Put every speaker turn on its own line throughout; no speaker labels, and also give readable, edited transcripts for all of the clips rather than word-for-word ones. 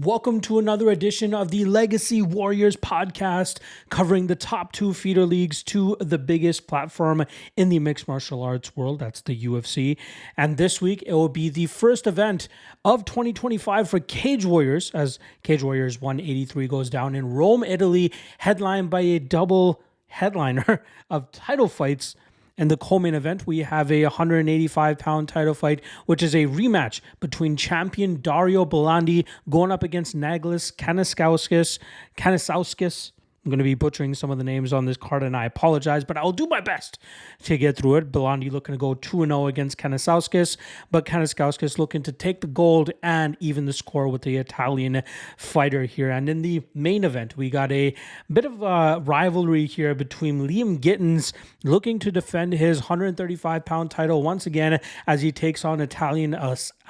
Welcome to another edition of the Legacy Warriors podcast, covering the top two feeder leagues to the biggest platform in the mixed martial arts world. That's the UFC. And this week, it will be the first event of 2025 for Cage Warriors, as Cage Warriors 183 goes down in Rome, Italy, headlined by a double headliner of title fights. In the co-main event, we have a 185-pound title fight, which is a rematch between champion Dario Bellandi going up against Negrisoli Kanasauskas. I'm going to be butchering some of the names on this card, and I apologize, but I'll do my best to get through it. Bellandi looking to go 2-0 against Kanasauskas, but Kanasauskas looking to take the gold and even the score with the Italian fighter here. And in the main event, we got a bit of a rivalry here between Liam Gittins looking to defend his 135-pound title once again as he takes on Italian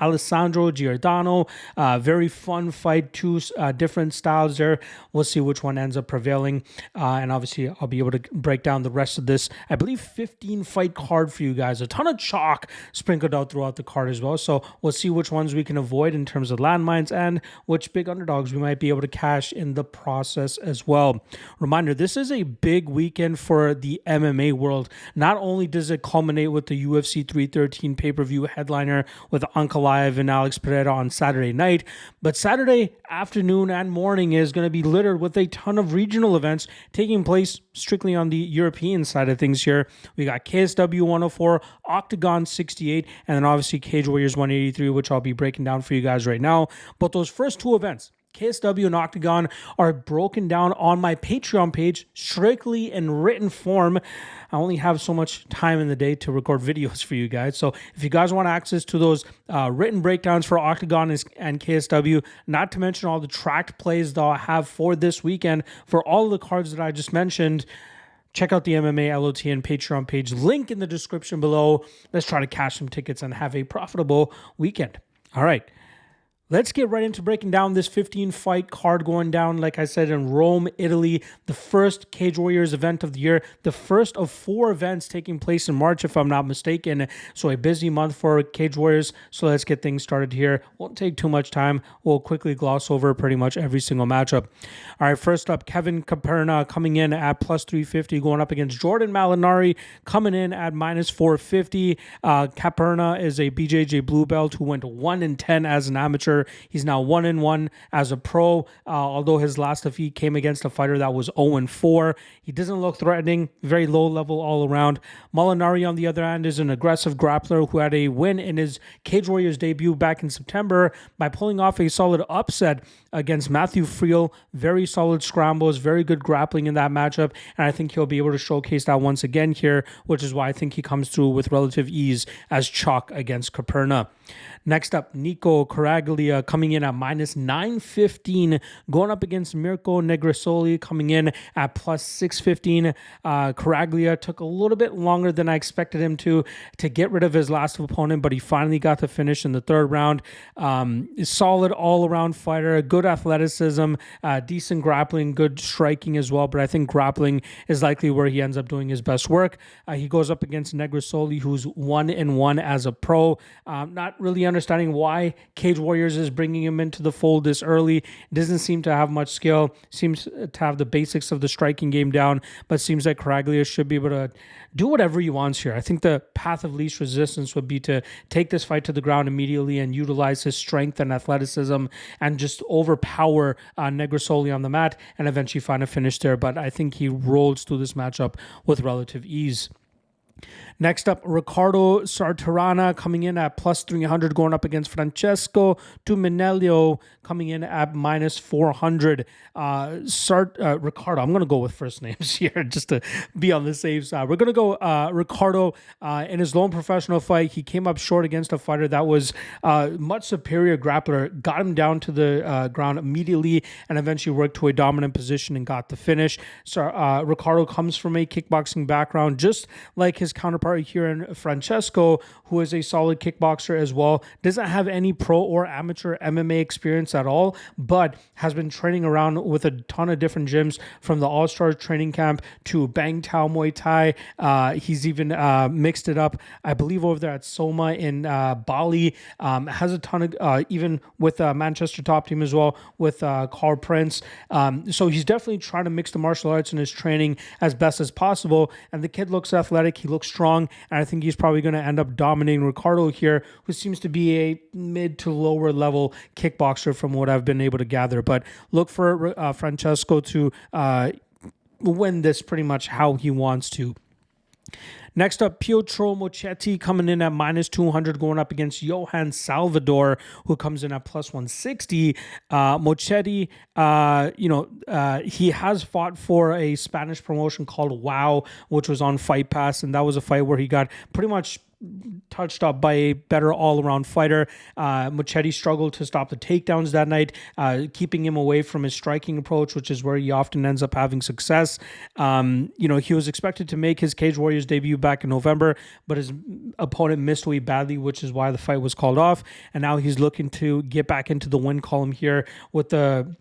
Alessandro Giordano. Very fun fight, two different styles there. We'll see which one ends up prevailing. And obviously, I'll be able to break down the rest of this, I believe, 15 fight card for you guys. A ton of chalk sprinkled out throughout the card as well. So we'll see which ones we can avoid in terms of landmines and which big underdogs we might be able to cash in the process as well. Reminder, this is a big weekend for the MMA world. Not only does it culminate with the UFC 313 pay-per-view headliner with Ankalaev and Alex Pereira on Saturday night, but Saturday afternoon and morning is going to be littered with a ton of regional events taking place strictly on the European side of things here. We got KSW 104, OKTAGON 68, and then obviously Cage Warriors 183, which I'll be breaking down for you guys right now. But those first two events, KSW and OKTAGON, are broken down on my Patreon page strictly in written form. I only have so much time in the day to record videos for you guys. So if you guys want access to those written breakdowns for OKTAGON and KSW, not to mention all the tracked plays that I'll have for this weekend for all of the cards that I just mentioned, check out the MMA LOT and Patreon page. Link in the description below. Let's try to cash some tickets and have a profitable weekend. All right. Let's get right into breaking down this 15-fight card going down, like I said, in Rome, Italy, the first Cage Warriors event of the year, the first of 4 events taking place in March, if I'm not mistaken. So a busy month for Cage Warriors. So let's get things started here. Won't take too much time. We'll quickly gloss over pretty much every single matchup. All right, first up, Kevin Caperna coming in at plus 350, going up against Jordan Molinari, coming in at minus 450. Caperna is a BJJ blue belt who went 1-10 as an amateur. He's now 1-1 as a pro, although his last defeat came against a fighter that was 0-4. He doesn't look threatening, very low level all around. Molinari, on the other hand, is an aggressive grappler who had a win in his Cage Warriors debut back in September by pulling off a solid upset against Matthew Friel. Very solid scrambles, very good grappling in that matchup, and I think he'll be able to showcase that once again here, which is why I think he comes through with relative ease as chalk against Caperna. Next up, Nico Ceraglia coming in at minus 915, going up against Mirko Negrisoli coming in at plus 615. Ceraglia took a little bit longer than I expected him to get rid of his last opponent, but he finally got the finish in the third round. Solid all-around fighter, good athleticism, decent grappling, good striking as well, but I think grappling is likely where he ends up doing his best work. He goes up against Negrisoli, who's 1-1 as a pro. Not really understanding why Cage Warriors is bringing him into the fold this early. Doesn't seem to have much skill. Seems to have the basics of the striking game down, but seems like Ceraglia should be able to do whatever he wants here. I think the path of least resistance would be to take this fight to the ground immediately and utilize his strength and athleticism and just overpower Negrisoli on the mat and eventually find a finish there. But I think he rolls through this matchup with relative ease. Next up, Ricardo Sartirana coming in at plus 300, going up against Francesco Tumminiello coming in at minus 400. Ricardo, I'm going to go with first names here just to be on the safe side. We're going to go Ricardo in his lone professional fight. He came up short against a fighter that was much superior grappler, got him down to the ground immediately and eventually worked to a dominant position and got the finish. So Ricardo comes from a kickboxing background, just like his counterpart counterpart here in Francesco, who is a solid kickboxer as well. Doesn't have any pro or amateur MMA experience at all, but has been training around with a ton of different gyms, from the All-Stars training camp to Bang Tao Muay Thai. He's even mixed it up, I believe, over there at Soma in Bali. Has a ton of, even with Manchester top team as well, with Carl Prince. So he's definitely trying to mix the martial arts in his training as best as possible. And the kid looks athletic, he looks strong, and I think he's probably going to end up dominating Ricardo here, who seems to be a mid to lower level kickboxer from what I've been able to gather. But look for Francesco to win this pretty much how he wants to. Next up, Pietro Mochetti coming in at -200, going up against Johan Salvador, who comes in at +160. Mochetti, he has fought for a Spanish promotion called WOW, which was on Fight Pass, and that was a fight where he got pretty much touched up by a better all-around fighter. Mochetti struggled to stop the takedowns that night, keeping him away from his striking approach, which is where he often ends up having success. He was expected to make his Cage Warriors debut back in November, but his opponent missed weight badly, which is why the fight was called off. And now he's looking to get back into the win column here with the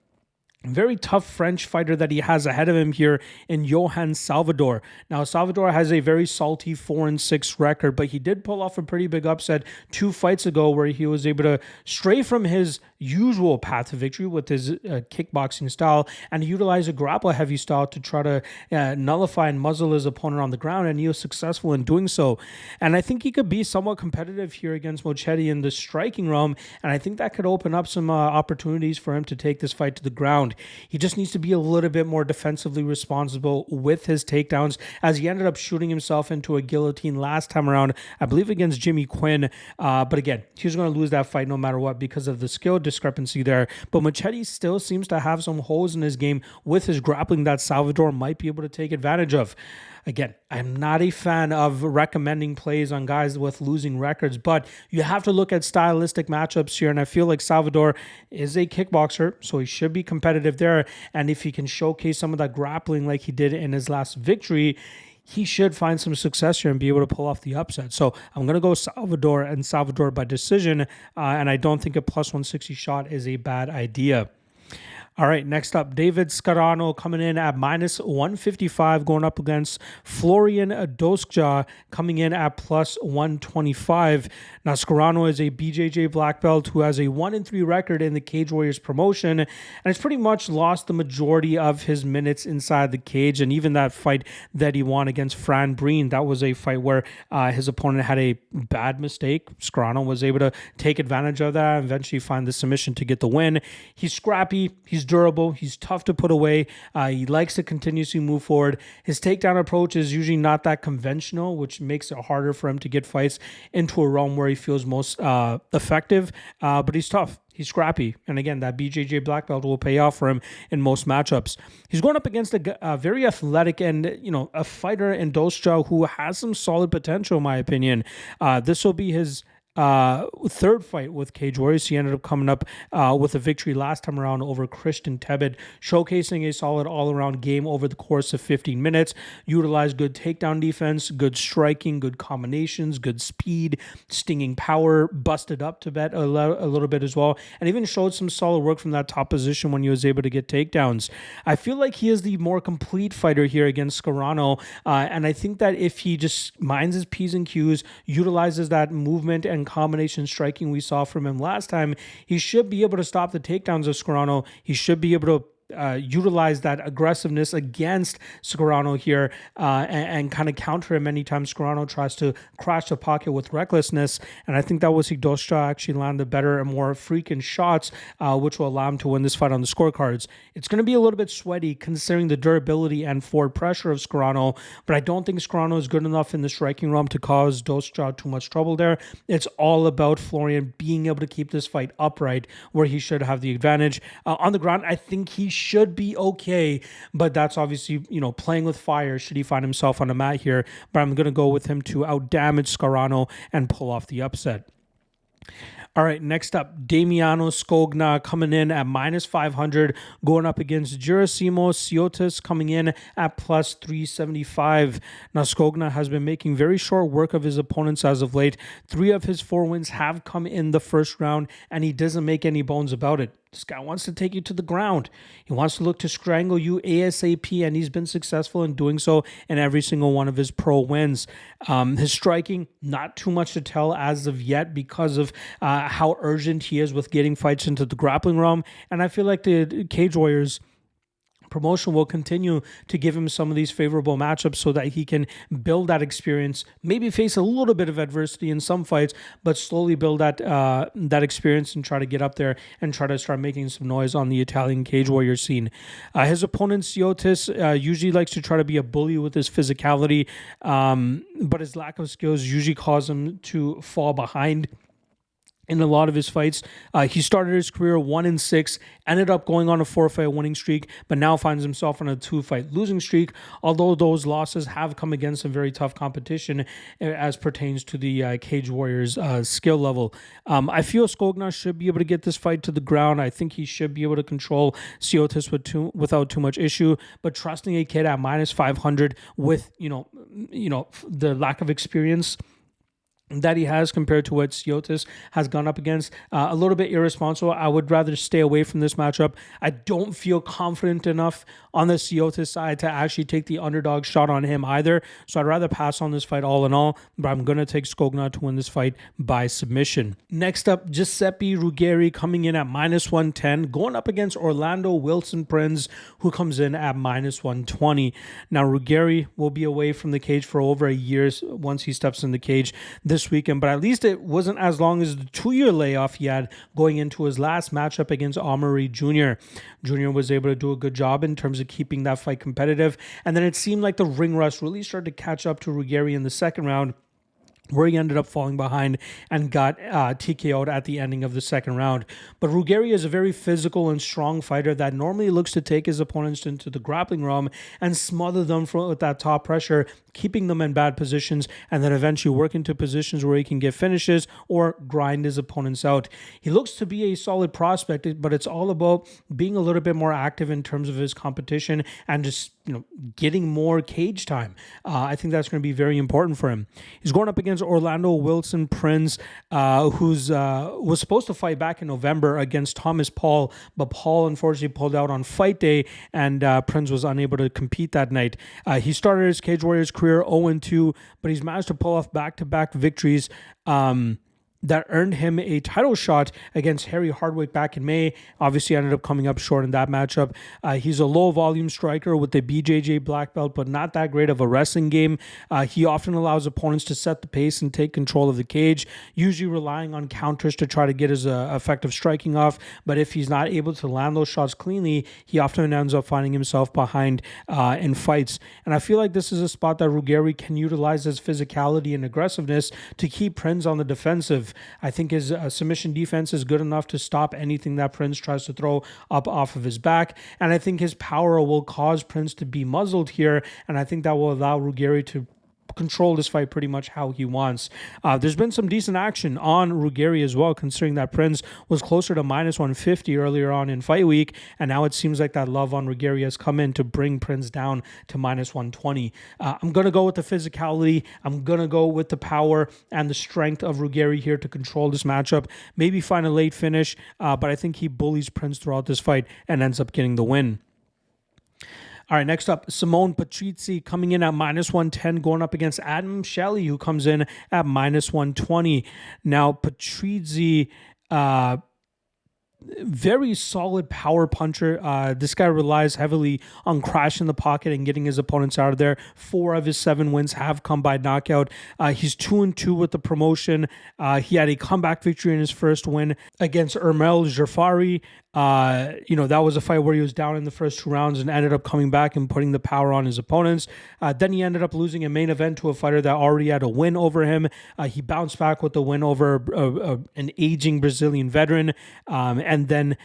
very tough French fighter that he has ahead of him here in Johan Salvador. Now, Salvador has a very salty 4-6 record, but he did pull off a pretty big upset 2 fights ago where he was able to stray from his usual path to victory with his kickboxing style and utilize a grapple-heavy style to try to nullify and muzzle his opponent on the ground, and he was successful in doing so. And I think he could be somewhat competitive here against Mochetti in the striking realm, and I think that could open up some opportunities for him to take this fight to the ground. He just needs to be a little bit more defensively responsible with his takedowns, as he ended up shooting himself into a guillotine last time around, I believe against Jimmy Quinn. But again, he was going to lose that fight no matter what because of the skill discrepancy there. But Mochetti still seems to have some holes in his game with his grappling that Salvador might be able to take advantage of. Again, I'm not a fan of recommending plays on guys with losing records, but you have to look at stylistic matchups here, and I feel like Salvador is a kickboxer, so he should be competitive there, and if he can showcase some of that grappling like he did in his last victory, he should find some success here and be able to pull off the upset. So I'm going to go Salvador by decision, and I don't think a +160 shot is a bad idea. All right, next up, David Scarano coming in at -155, going up against Florian Doskja, coming in at +125. Now, Scarano is a BJJ black belt who has a 1-3 record in the Cage Warriors promotion, and has pretty much lost the majority of his minutes inside the cage. And even that fight that he won against Fran Breen, that was a fight where his opponent had a bad mistake. Scarano was able to take advantage of that and eventually find the submission to get the win. He's scrappy. He's durable. He's tough to put away. He likes to continuously move forward. His takedown approach is usually not that conventional, which makes it harder for him to get fights into a realm where he feels most effective. But he's tough. He's scrappy. And again, that BJJ black belt will pay off for him in most matchups. He's going up against a very athletic and, a fighter in Doskja who has some solid potential, in my opinion. This will be his third fight with Cage Warriors. He ended up coming up with a victory last time around over Christian Tebet, showcasing a solid all-around game over the course of 15 minutes. Utilized good takedown defense, good striking, good combinations, good speed, stinging power, busted up Tebet a little bit as well, and even showed some solid work from that top position when he was able to get takedowns. I feel like he is the more complete fighter here against Scarano, and I think that if he just minds his P's and Q's, utilizes that movement and combination striking we saw from him last time, he should be able to stop the takedowns of Scarano. He should be able to utilize that aggressiveness against Scarano here and kind of counter him anytime Scarano tries to crash the pocket with recklessness. And I think that was Doskja actually landed better and more freaking shots, which will allow him to win this fight on the scorecards. It's going to be a little bit sweaty considering the durability and forward pressure of Scarano, but I don't think Scarano is good enough in the striking realm to cause Doskja too much trouble there. It's all about Florian being able to keep this fight upright where he should have the advantage. On the ground, I think he should be okay, but that's obviously, playing with fire should he find himself on the mat here. But I'm going to go with him to outdamage Scarano and pull off the upset. All right, next up, Damiano Scogna coming in at minus 500, going up against Gerasimos Sioutis coming in at plus 375. Now, Scogna has been making very short work of his opponents as of late. 3 of his 4 wins have come in the first round, and he doesn't make any bones about it. This guy wants to take you to the ground. He wants to look to strangle you ASAP, and he's been successful in doing so in every single one of his pro wins. His striking, not too much to tell as of yet because of how urgent he is with getting fights into the grappling realm. And I feel like the Cage Warriors promotion will continue to give him some of these favorable matchups so that he can build that experience, maybe face a little bit of adversity in some fights, but slowly build that experience and try to get up there and try to start making some noise on the Italian Cage Warrior scene. His opponent, Sioutis, usually likes to try to be a bully with his physicality, but his lack of skills usually cause him to fall behind in a lot of his fights. He started his career 1-6, ended up going on a 4-fight winning streak, but now finds himself on a 2-fight losing streak, although those losses have come against some very tough competition as pertains to the Cage Warriors skill level. I feel Scogna should be able to get this fight to the ground. I think he should be able to control Sioutis without too much issue, but trusting a kid at minus 500 with, the lack of experience that he has compared to what Sioutis has gone up against, a little bit irresponsible. I would rather stay away from this matchup. I don't feel confident enough on the Sioutis side to actually take the underdog shot on him either. So I'd rather pass on this fight all in all, but I'm going to take Scogna to win this fight by submission. Next up, Giuseppe Ruggeri coming in at minus 110, going up against Orlando Wilson Prins, who comes in at minus 120. Now, Ruggeri will be away from the cage for over a year once he steps in the cage this weekend, but at least it wasn't as long as the 2-year layoff he had going into his last matchup against Amaury Jr. Jr. was able to do a good job in terms of keeping that fight competitive, and then it seemed like the ring rust really started to catch up to Ruggeri in the second round, where he ended up falling behind and got TKO'd at the ending of the second round. But Ruggeri is a very physical and strong fighter that normally looks to take his opponents into the grappling realm and smother them with that top pressure, keeping them in bad positions, and then eventually work into positions where he can get finishes or grind his opponents out. He looks to be a solid prospect, but it's all about being a little bit more active in terms of his competition and just getting more cage time. I think that's going to be very important for him. He's going up against Orlando Wilson Prins, who's was supposed to fight back in November against Thomas Paul, but Paul unfortunately pulled out on fight day, and Prins was unable to compete that night. He started his Cage Warriors career 0-2, but he's managed to pull off back-to-back victories that earned him a title shot against Harry Hardwick back in May. Obviously ended up coming up short in that matchup. He's a low-volume striker with the BJJ black belt, but not that great of a wrestling game. He often allows opponents to set the pace and take control of the cage, usually relying on counters to try to get his effective striking off. But if he's not able to land those shots cleanly, he often ends up finding himself behind in fights. And I feel like this is a spot that Ruggeri can utilize his physicality and aggressiveness to keep Prins on the defensive. I think his submission defense is good enough to stop anything that Prins tries to throw up off of his back. And I think his power will cause Prins to be muzzled here. And I think that will allow Ruggeri to control this fight pretty much how he wants. There's been some decent action on Ruggeri as well, considering that Prins was closer to minus 150 earlier on in fight week, and now it seems like that love on Ruggeri has come in to bring Prins down to minus 120. I'm going to go with the physicality. I'm going to go with the power and the strength of Ruggeri here to control this matchup, maybe find a late finish, but I think he bullies Prins throughout this fight and ends up getting the win. All right, next up, Simone Patrizi coming in at minus 110, going up against Adam Shelley, who comes in at minus 120. Now, Patrizi, very solid power puncher. This guy relies heavily on crashing the pocket and getting his opponents out of there. 4 of his 7 wins have come by knockout. He's 2-2 with the promotion. He had a comeback victory in his first win against Ermel Jafari. That was a fight where he was down in the first 2 rounds and ended up coming back and putting the power on his opponents. Then he ended up losing a main event to a fighter that already had a win over him. He bounced back with the win over an aging Brazilian veteran. And then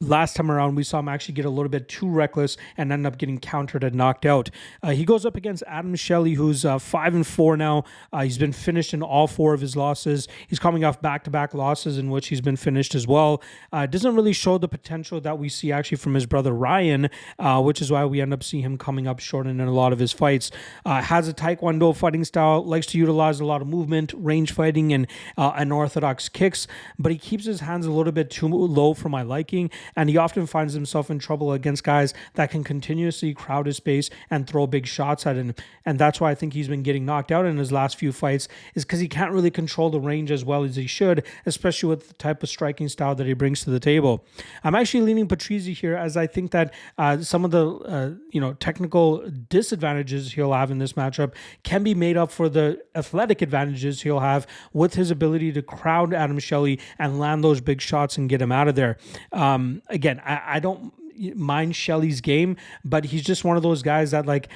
Last time around, we saw him actually get a little bit too reckless and end up getting countered and knocked out. He goes up against Adam Shelley, who's 5-4 now. He's been finished in all 4 of his losses. He's coming off back-to-back losses in which he's been finished as well. Doesn't really show the potential that we see actually from his brother Ryan, which is why we end up seeing him coming up short in a lot of his fights. Has a Taekwondo fighting style, likes to utilize a lot of movement, range fighting, and unorthodox kicks, but he keeps his hands a little bit too low for my liking. And he often finds himself in trouble against guys that can continuously crowd his space and throw big shots at him. And that's why I think he's been getting knocked out in his last few fights, is because he can't really control the range as well as he should, especially with the type of striking style that he brings to the table. I'm actually leaning Patrizi here, as I think that some of the technical disadvantages he'll have in this matchup can be made up for the athletic advantages he'll have with his ability to crowd Adam Shelley and land those big shots and get him out of there. Again, I don't mind Shelley's game, but he's just one of those guys that like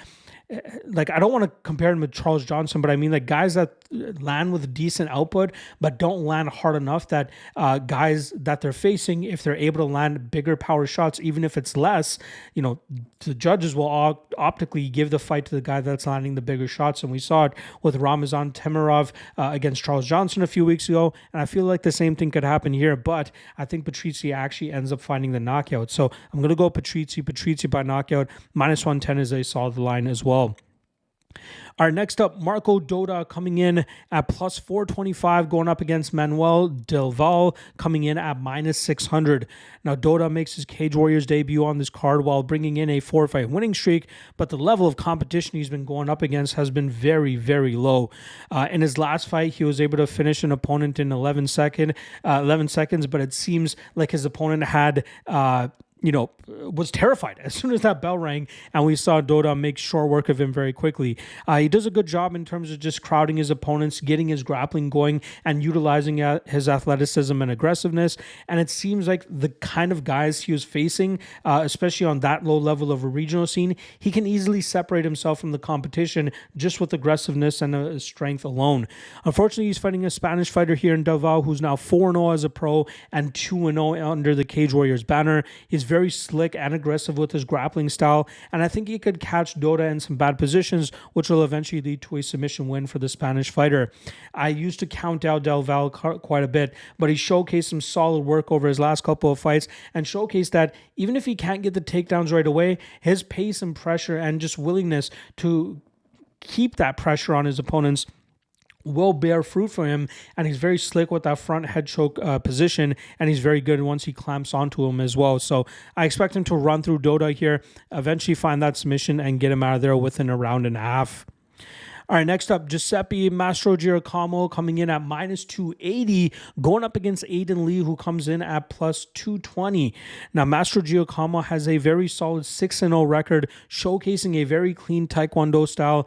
I don't want to compare him with Charles Johnson, but I mean like guys that land with decent output but don't land hard enough that guys that they're facing, if they're able to land bigger power shots, even if it's less, the judges will optically give the fight to the guy that's landing the bigger shots. And we saw it with Ramazan Temirov against Charles Johnson a few weeks ago, and I feel like the same thing could happen here, but I think Patrizi actually ends up finding the knockout. So I'm going to go Patrizi by knockout. -110 is a solid line as well. All right, next up, Marco Doda coming in at +425, going up against Manuel Del Valle, coming in at -600. Now, Doda makes his Cage Warriors debut on this card while bringing in a 4-fight winning streak, but the level of competition he's been going up against has been very, very low. In his last fight, he was able to finish an opponent in 11 seconds, but it seems like his opponent had was terrified as soon as that bell rang, and we saw Doda make short work of him very quickly. He does a good job in terms of just crowding his opponents, getting his grappling going, and utilizing his athleticism and aggressiveness. And it seems like the kind of guys he was facing, especially on that low level of a regional scene, he can easily separate himself from the competition just with aggressiveness and strength alone. Unfortunately, he's fighting a Spanish fighter here in Del Valle who's now 4-0 as a pro and 2-0 under the Cage Warriors banner. He's very slick and aggressive with his grappling style, and I think he could catch Doda in some bad positions, which will eventually lead to a submission win for the Spanish fighter. I used to count out Del Valle quite a bit, but he showcased some solid work over his last couple of fights and showcased that even if he can't get the takedowns right away, his pace and pressure and just willingness to keep that pressure on his opponents will bear fruit for him, and he's very slick with that front head choke position, and he's very good once he clamps onto him as well. So I expect him to run through Doda here, eventually find that submission, and get him out of there within a round and a half. All right, next up, Giuseppe Mastrogiacomo coming in at -280, going up against Aiden Lee, who comes in at +220. Now, Mastrogiacomo has a very solid 6-0 record, showcasing a very clean Taekwondo style,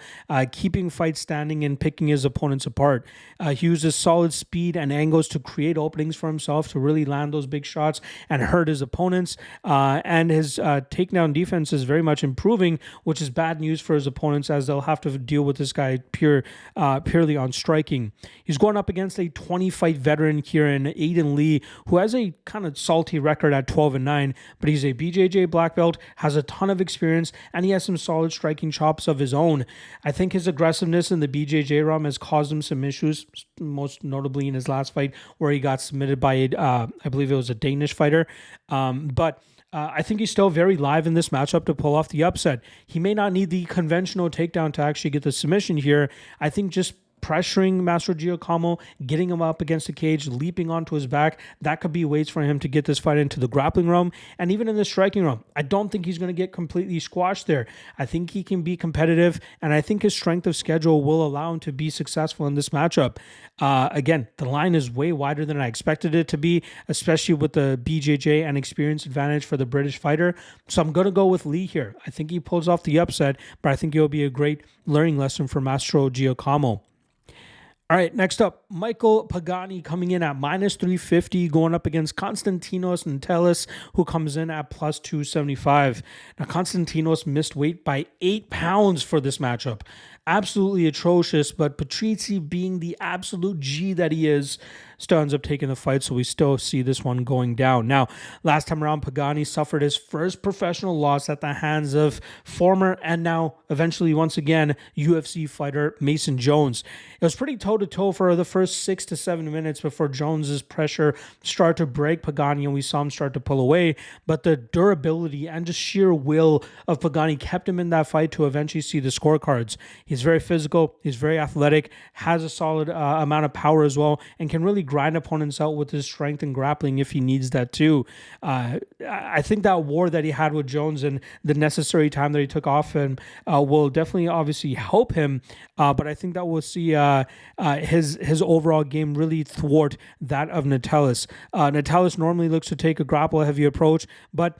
keeping fights standing and picking his opponents apart. He uses solid speed and angles to create openings for himself to really land those big shots and hurt his opponents. And his takedown defense is very much improving, which is bad news for his opponents as they'll have to deal with this guy purely on striking. He's going up against a 20-fight veteran here in Aiden Lee, who has a kind of salty record at 12-9, but he's a BJJ black belt, has a ton of experience, and he has some solid striking chops of his own. I think his aggressiveness in the BJJ realm has caused him some issues, most notably in his last fight where he got submitted by, I believe it was a Danish fighter, but I think he's still very live in this matchup to pull off the upset. He may not need the conventional takedown to actually get the submission here. I think just pressuring Mastrogiacomo, getting him up against the cage, leaping onto his back, that could be ways for him to get this fight into the grappling realm and even in the striking realm. I don't think he's going to get completely squashed there. I think he can be competitive, and I think his strength of schedule will allow him to be successful in this matchup. Again, the line is way wider than I expected it to be, especially with the BJJ and experience advantage for the British fighter. So I'm going to go with Lee here. I think he pulls off the upset, but I think it'll be a great learning lesson for Mastrogiacomo. All right, next up, Michael Pagani coming in at -350, going up against Konstantinos Ntelis, who comes in at +275. Now, Konstantinos missed weight by 8 pounds for this matchup. Absolutely atrocious, but Patrizi, being the absolute G that he is, still ends up taking the fight, so we still see this one going down. Now, last time around, Pagani suffered his first professional loss at the hands of former and now eventually once again UFC fighter Mason Jones. It was pretty toe-to-toe for the first 6 to 7 minutes before Jones's pressure started to break Pagani and we saw him start to pull away, but the durability and just sheer will of Pagani kept him in that fight to eventually see the scorecards. He's very physical, he's very athletic, has a solid amount of power as well, and can really grind opponents out with his strength and grappling if he needs that too. I think that war that he had with Jones and the necessary time that he took off and will definitely obviously help him, but I think that we'll see his overall game really thwart that of Ntelis. Ntelis normally looks to take a grapple-heavy approach, but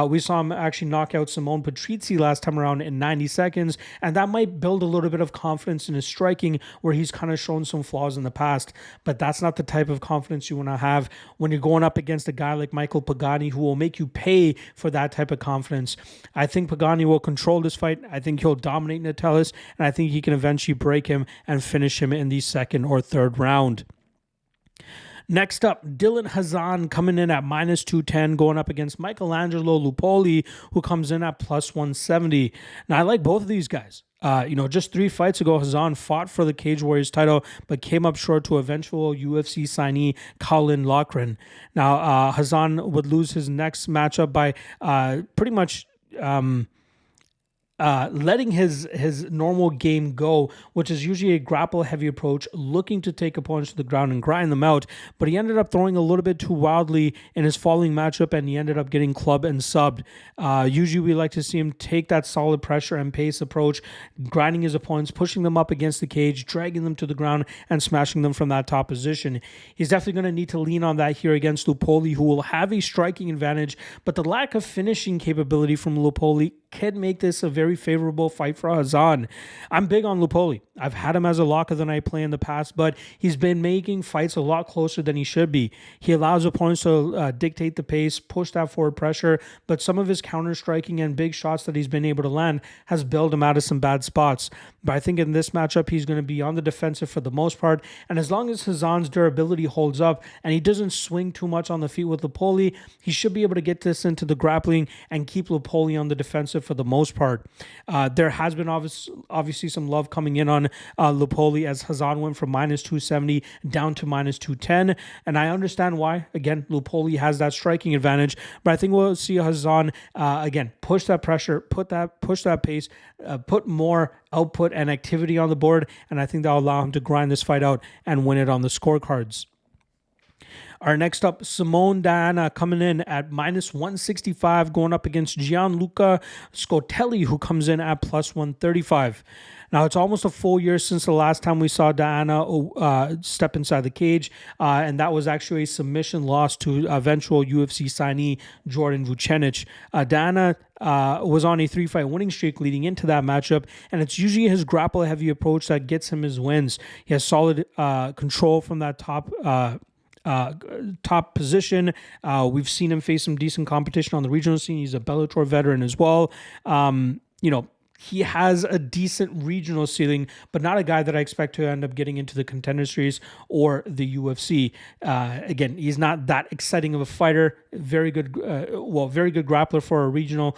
we saw him actually knock out Simone Patrizi last time around in 90 seconds, and that might build a little bit of confidence in his striking where he's kind of shown some flaws in the past, but that's not the type of confidence you want to have when you're going up against a guy like Michael Pagani who will make you pay for that type of confidence. I think Pagani will control this fight. I think he'll dominate Ntelis, and I think he can eventually break him and finish him in the second or third round. Next up, Dylan Hazan coming in at minus 210, going up against Michelangelo Lupoli, who comes in at plus 170. Now, I like both of these guys. Just 3 fights ago, Hazan fought for the Cage Warriors title, but came up short to eventual UFC signee Colin Loughran. Now, Hazan would lose his next matchup by pretty much letting his normal game go, which is usually a grapple-heavy approach, looking to take opponents to the ground and grind them out, but he ended up throwing a little bit too wildly in his following matchup, and he ended up getting clubbed and subbed. Usually we like to see him take that solid pressure and pace approach, grinding his opponents, pushing them up against the cage, dragging them to the ground, and smashing them from that top position. He's definitely going to need to lean on that here against Lupoli, who will have a striking advantage, but the lack of finishing capability from Lupoli can make this a very favorable fight for Hazan. I'm big on Lupoli. I've had him as a lock of the night play in the past, but he's been making fights a lot closer than he should be. He allows opponents to dictate the pace, push that forward pressure, but some of his counter-striking and big shots that he's been able to land has bailed him out of some bad spots. But I think in this matchup, he's going to be on the defensive for the most part, and as long as Hazan's durability holds up and he doesn't swing too much on the feet with Lupoli, he should be able to get this into the grappling and keep Lupoli on the defensive for the most part. There has been obviously some love coming in on Lupoli as Hazan went from minus 270 down to minus 210, and I understand why. Again, Lupoli has that striking advantage, but I think we'll see Hazan again push that pressure, push that pace, put more output and activity on the board, and I think that'll allow him to grind this fight out and win it on the scorecards. Our next up, Simone Diana coming in at minus 165, going up against Gianluca Scottoli, who comes in at plus 135. Now, it's almost a full year since the last time we saw Diana step inside the cage, and that was actually a submission loss to eventual UFC signee Jordan Vucenic. Diana was on a 3-fight winning streak leading into that matchup, and it's usually his grapple-heavy approach that gets him his wins. He has solid control from that top position. We've seen him face some decent competition on the regional scene. He's a Bellator veteran as well. He has a decent regional ceiling, but not a guy that I expect to end up getting into the Contender Series or the UFC. Again, he's not that exciting of a fighter. Very good grappler for a regional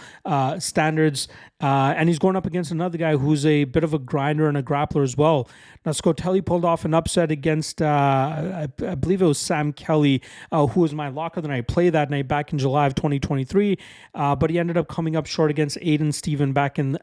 standards. And he's going up against another guy who's a bit of a grinder and a grappler as well. Now, Scottoli pulled off an upset against, I believe it was Sam Kelly, who was my lock of the night. Played that night back in July of 2023, but he ended up coming up short against Aiden Steven back in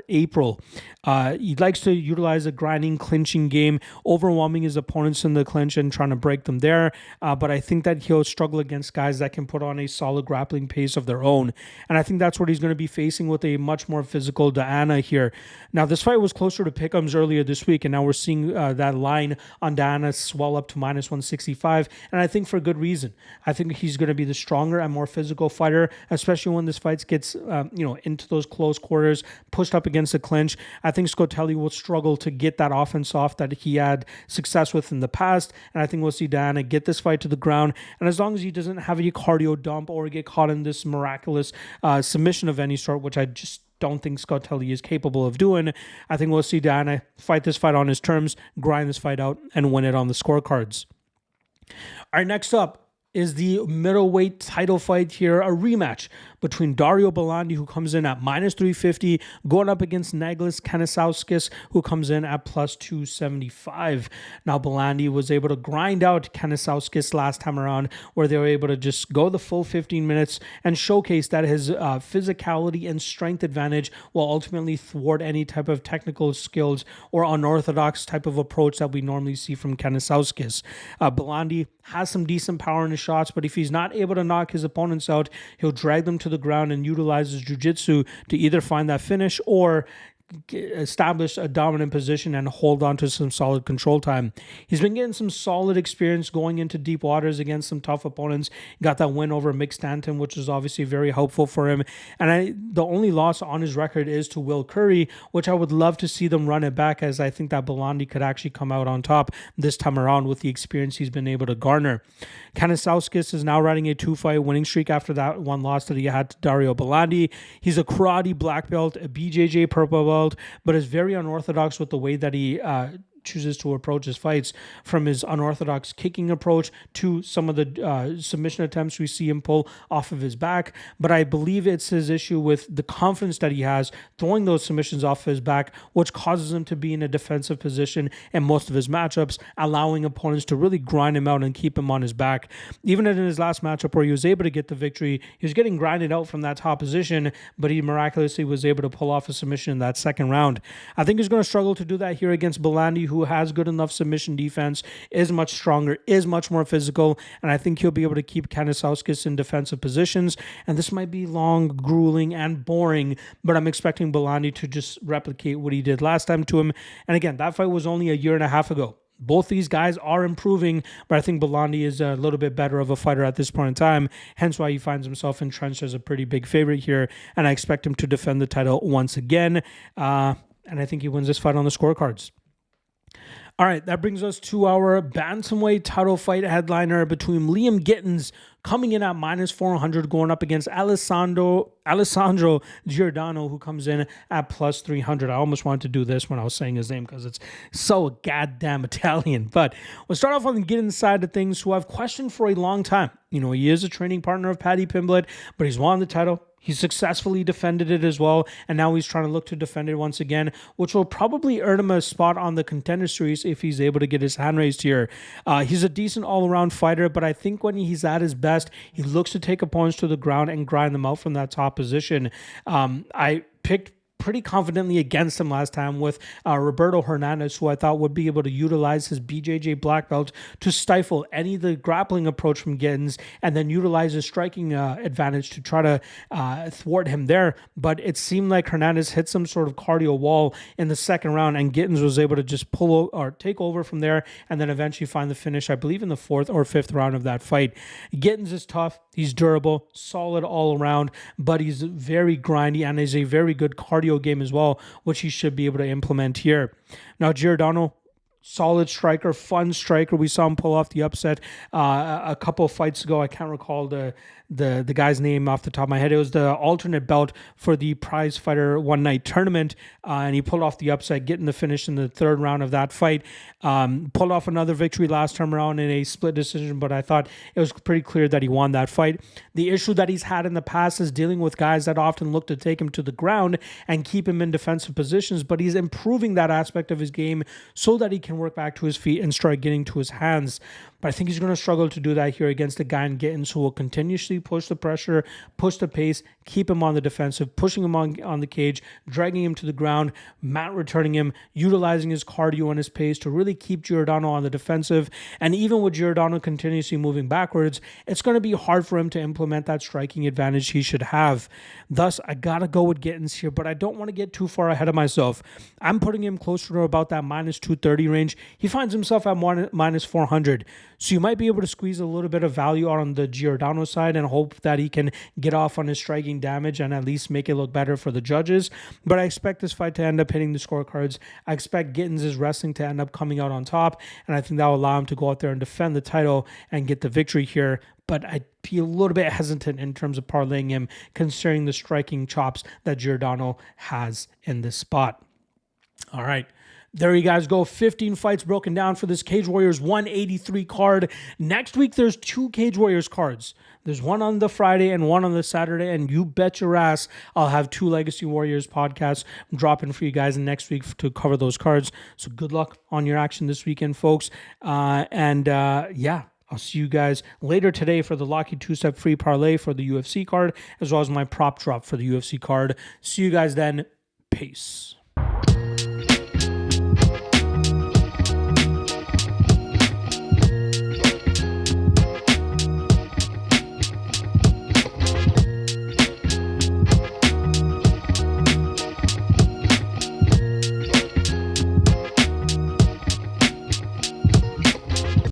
April. He likes to utilize a grinding, clinching game, overwhelming his opponents in the clinch and trying to break them there. But I think that he'll struggle against guys that can put on a solid grappling pace of their own. And I think that's what he's going to be facing with a much more physical Diana here. Now, this fight was closer to pick'ems earlier this week, and now we're seeing that line on Diana swell up to minus 165, and I think for good reason. I think he's going to be the stronger and more physical fighter, especially when this fight gets into those close quarters, pushed up against the clinch. I think Scottoli will struggle to get that offense off that he had success with in the past, and I think we'll see Diana get this fight to the ground, and as long as he doesn't have a cardio dump or get caught in this miraculous submission of any sort, which I just don't think Scottoli is capable of doing, I think we'll see Diana fight this fight on his terms, grind this fight out, and win it on the scorecards. All right, next up is the middleweight title fight here, a rematch between Dario Bellandi, who comes in at minus 350, going up against Negrisoli Kanasauskis, who comes in at plus 275. Now, Bellandi was able to grind out Kanasauskis last time around, where they were able to just go the full 15 minutes and showcase that his physicality and strength advantage will ultimately thwart any type of technical skills or unorthodox type of approach that we normally see from Kanasauskis. Bellandi has some decent power in his shots, but if he's not able to knock his opponents out, he'll drag them to the ground and utilize his jiu-jitsu to either find that finish or establish a dominant position and hold on to some solid control time. He's been getting some solid experience going into deep waters against some tough opponents. He got that win over Mick Stanton, which is obviously very helpful for him. And the only loss on his record is to Will Curry, which I would love to see them run it back, as I think that Bellandi could actually come out on top this time around with the experience he's been able to garner. Kanasauskis is now riding a 2-fight winning streak after that one loss that he had to Dario Bellandi. He's a karate black belt, a BJJ purple belt, but is very unorthodox with the way that he chooses to approach his fights, from his unorthodox kicking approach to some of the submission attempts we see him pull off of his back. But I believe it's his issue with the confidence that he has throwing those submissions off of his back, which causes him to be in a defensive position in most of his matchups, allowing opponents to really grind him out and keep him on his back. Even in his last matchup where he was able to get the victory, he was getting grinded out from that top position, but he miraculously was able to pull off a submission in that second round. I think he's going to struggle to do that here against Bellandi, who has good enough submission defense, is much stronger, is much more physical, and I think he'll be able to keep Kanasauskis in defensive positions. And this might be long, grueling, and boring, but I'm expecting Bellandi to just replicate what he did last time to him. And again, that fight was only a year and a half ago. Both these guys are improving, but I think Bellandi is a little bit better of a fighter at this point in time, hence why he finds himself entrenched as a pretty big favorite here, and I expect him to defend the title once again, and I think he wins this fight on the scorecards. All right, that brings us to our bantamweight title fight headliner between Liam Gittins, coming in at minus 400, going up against Alessandro Giordano, who comes in at plus 300. I almost wanted to do this when I was saying his name because it's so goddamn Italian. But we'll start off on the Gittins side of things, who I've questioned for a long time. You know, he is a training partner of Paddy Pimblett, but he's won the title. He successfully defended it as well, and now he's trying to look to defend it once again, which will probably earn him a spot on the Contender Series if he's able to get his hand raised here. He's a decent all-around fighter, but I think when he's at his best, he looks to take opponents to the ground and grind them out from that top position. I picked pretty confidently against him last time with Roberto Hernandez, who I thought would be able to utilize his BJJ black belt to stifle any of the grappling approach from Gittins and then utilize his striking advantage to try to thwart him there. But it seemed like Hernandez hit some sort of cardio wall in the second round, and Gittins was able to just pull or take over from there and then eventually find the finish, I believe, in the fourth or fifth round of that fight. Gittins is tough. He's durable, solid all around, but he's very grindy and is a very good cardio game as well, which he should be able to implement here. Now, Giordano, solid striker, fun striker. We saw him pull off the upset a couple of fights ago. I can't recall the guy's name off the top of my head. It was the alternate belt for the prize fighter one night tournament, and he pulled off the upset, getting the finish in the third round of that fight. Pulled off another victory last time around in a split decision, but I thought it was pretty clear that he won that fight. The issue that he's had in the past is dealing with guys that often look to take him to the ground and keep him in defensive positions, but he's improving that aspect of his game so that he can work back to his feet and start getting to his hands. But I think he's going to struggle to do that here against a guy in Gittins who will continuously push the pressure, push the pace, keep him on the defensive, pushing him on the cage, dragging him to the ground, mat returning him, utilizing his cardio and his pace to really keep Giordano on the defensive. And even with Giordano continuously moving backwards, it's going to be hard for him to implement that striking advantage he should have. Thus, I got to go with Gittins here, but I don't want to get too far ahead of myself. I'm putting him closer to about that minus 230 range. He finds himself at minus 400. So you might be able to squeeze a little bit of value on the Giordano side and hope that he can get off on his striking damage and at least make it look better for the judges. But I expect this fight to end up hitting the scorecards. I expect Gittins' wrestling to end up coming out on top, and I think that will allow him to go out there and defend the title and get the victory here. But I'd be a little bit hesitant in terms of parlaying him, considering the striking chops that Giordano has in this spot. All right. There you guys go. 15 fights broken down for this Cage Warriors 183 card. Next week, there's 2 Cage Warriors cards. There's one on the Friday and one on the Saturday, and you bet your ass I'll have 2 Legacy Warriors podcasts dropping for you guys next week to cover those cards. So good luck on your action this weekend, folks. Yeah. I'll see you guys later today for the Locky 2-step free parlay for the UFC card, as well as my prop drop for the UFC card. See you guys then. Peace.